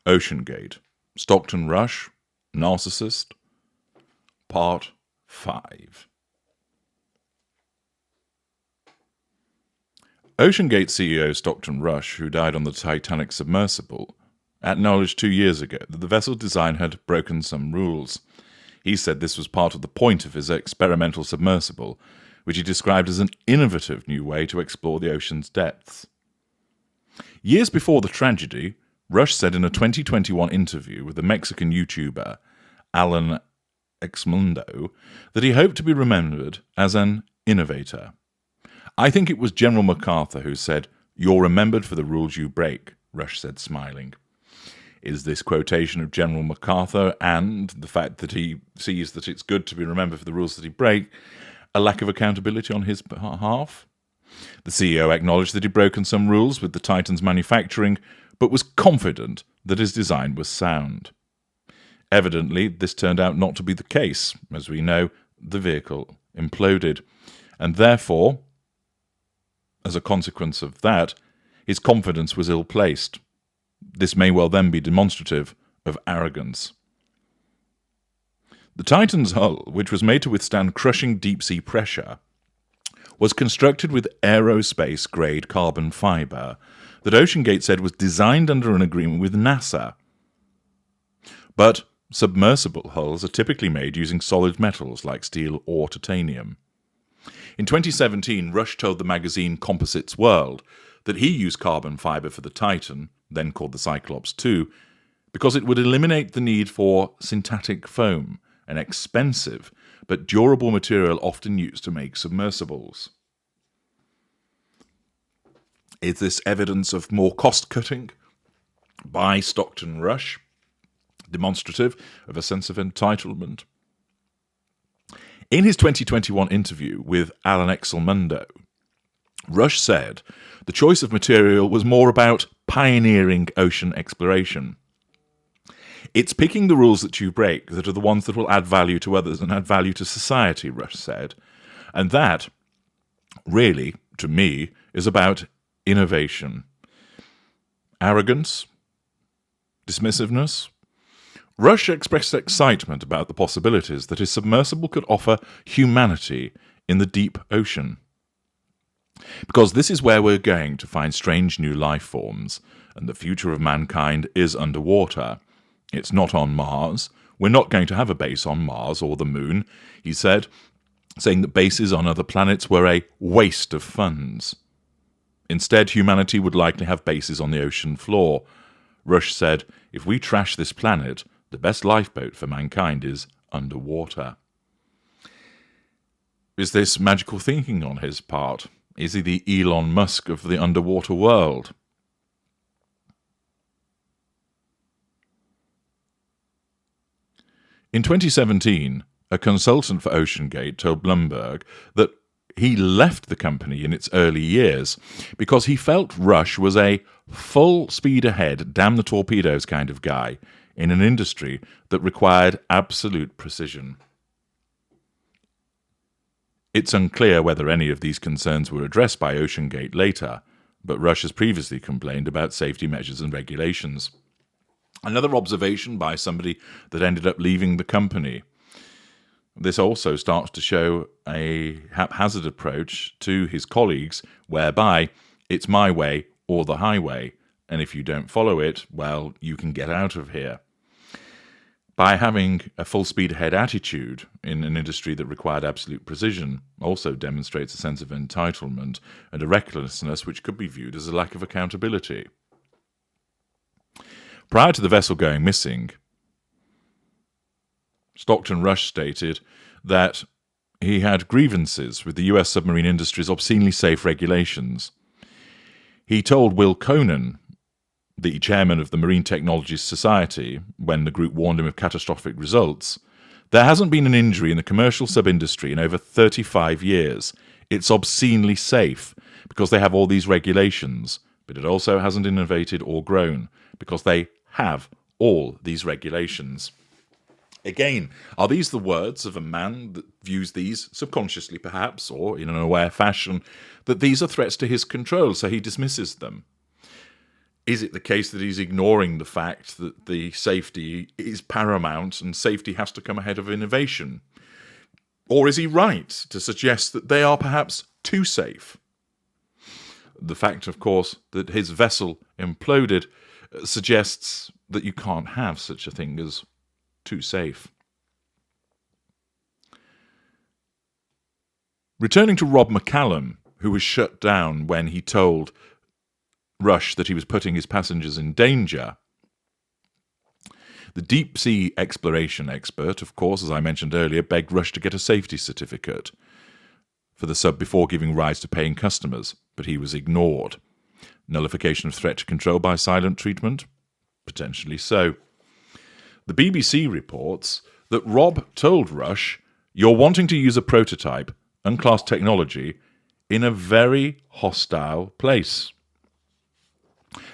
Oceangate, Stockton Rush, Narcissist, Part 5. Oceangate CEO Stockton Rush, who died on the Titanic submersible, acknowledged 2 years ago that the vessel design had broken some rules. He said this was part of the point of his experimental submersible, which he described as an innovative new way to explore the ocean's depths. Years before the tragedy, Rush said in a 2021 interview with the Mexican YouTuber Alan Exmundo that he hoped to be remembered as an innovator. "I think it was General MacArthur who said, 'You're remembered for the rules you break,'" Rush said, smiling. Is this quotation of General MacArthur and the fact that he sees that it's good to be remembered for the rules that he breaks a lack of accountability on his behalf? The CEO acknowledged that he'd broken some rules with the Titan's manufacturing, but was confident that his design was sound. Evidently, this turned out not to be the case. As we know, the vehicle imploded, and therefore, as a consequence of that, his confidence was ill-placed. This may well then be demonstrative of arrogance. The Titan's hull, which was made to withstand crushing deep-sea pressure, was constructed with aerospace-grade carbon fibre that Oceangate said was designed under an agreement with NASA. But submersible hulls are typically made using solid metals like steel or titanium. In 2017, Rush told the magazine Composites World that he used carbon fibre for the Titan, then called the Cyclops II, because it would eliminate the need for synthetic foam, an expensive but durable material often used to make submersibles. Is this evidence of more cost-cutting by Stockton Rush, demonstrative of a sense of entitlement? In his 2021 interview with Alan Exelmundo, Rush said the choice of material was more about pioneering ocean exploration. "It's picking the rules that you break that are the ones that will add value to others and add value to society," Rush said. And that, really, to me, is about innovation. Arrogance? Dismissiveness? Rush expressed excitement about the possibilities that his submersible could offer humanity in the deep ocean. Because this is where we're going to find strange new life forms, and the future of mankind is underwater. It's not on Mars. We're not going to have a base on Mars or the Moon, he said, saying that bases on other planets were a waste of funds. Instead, humanity would likely have bases on the ocean floor. Rush said, "If we trash this planet, the best lifeboat for mankind is underwater." Is this magical thinking on his part? Is he the Elon Musk of the underwater world? In 2017, a consultant for Oceangate told Bloomberg that he left the company in its early years because he felt Rush was a full speed ahead, damn the torpedoes kind of guy in an industry that required absolute precision. It's unclear whether any of these concerns were addressed by Oceangate later, but Rush has previously complained about safety measures and regulations. Another observation by somebody that ended up leaving the company. This also starts to show a haphazard approach to his colleagues, whereby it's my way or the highway, and if you don't follow it, well, you can get out of here. By having a full speed ahead attitude in an industry that required absolute precision also demonstrates a sense of entitlement and a recklessness which could be viewed as a lack of accountability. Prior to the vessel going missing, Stockton Rush stated that he had grievances with the US submarine industry's obscenely safe regulations. He told Will Conan, the chairman of the Marine Technologies Society, when the group warned him of catastrophic results, "There hasn't been an injury in the commercial sub-industry in over 35 years. It's obscenely safe because they have all these regulations, but it also hasn't innovated or grown because they have all these regulations." Again, are these the words of a man that views these, subconsciously perhaps, or in an aware fashion, that these are threats to his control, so he dismisses them? Is it the case that he's ignoring the fact that the safety is paramount and safety has to come ahead of innovation? Or is he right to suggest that they are perhaps too safe? The fact, of course, that his vessel imploded suggests that you can't have such a thing as too safe. Returning to Rob McCallum, who was shut down when he told Rush that he was putting his passengers in danger, the deep-sea exploration expert, of course, as I mentioned earlier, begged Rush to get a safety certificate for the sub before giving rise to paying customers, but he was ignored. Nullification of threat to control by silent treatment? Potentially so. The BBC reports that Rob told Rush, "You're wanting to use a prototype, unclassed technology, in a very hostile place.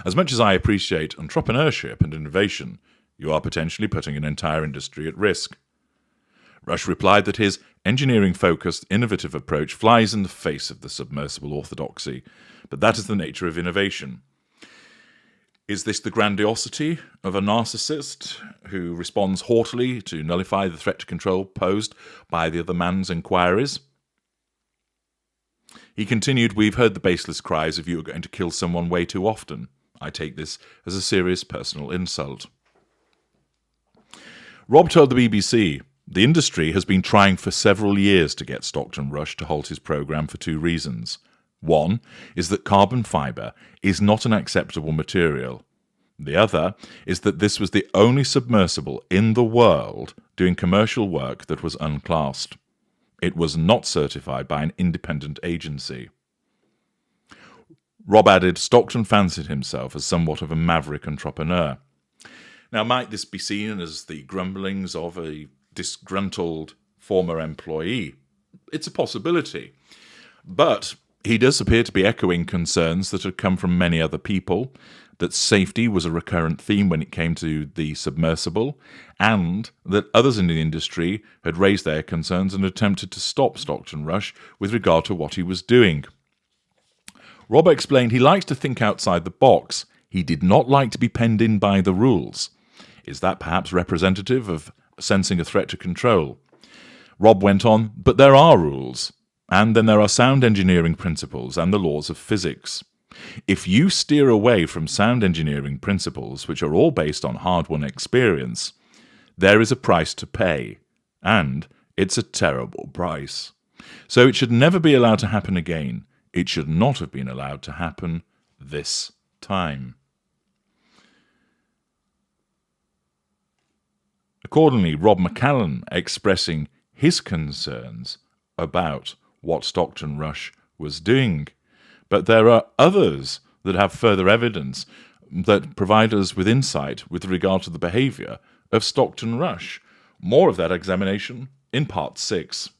As much as I appreciate entrepreneurship and innovation, you are potentially putting an entire industry at risk." Rush replied that his engineering-focused, innovative approach flies in the face of the submersible orthodoxy, but that is the nature of innovation. Is this the grandiosity of a narcissist who responds haughtily to nullify the threat to control posed by the other man's inquiries? He continued, "We've heard the baseless cries of you are going to kill someone way too often. I take this as a serious personal insult." Rob told the BBC, "The industry has been trying for several years to get Stockton Rush to halt his programme for two reasons. One is that carbon fibre is not an acceptable material. The other is that this was the only submersible in the world doing commercial work that was unclassed. It was not certified by an independent agency." Rob added, Stockton fancied himself as somewhat of a maverick entrepreneur. Now, might this be seen as the grumblings of a disgruntled former employee? It's a possibility. But he does appear to be echoing concerns that had come from many other people, that safety was a recurrent theme when it came to the submersible, and that others in the industry had raised their concerns and attempted to stop Stockton Rush with regard to what he was doing. Rob explained he likes to think outside the box. He did not like to be penned in by the rules. Is that perhaps representative of sensing a threat to control? Rob went on, "But there are rules, and then there are sound engineering principles and the laws of physics. If you steer away from sound engineering principles, which are all based on hard-won experience, there is a price to pay, and it's a terrible price. So it should never be allowed to happen again. It should not have been allowed to happen this time." Accordingly, Rob McCallum expressing his concerns about what Stockton Rush was doing. But there are others that have further evidence that provide us with insight with regard to the behaviour of Stockton Rush. More of that examination in Part 6.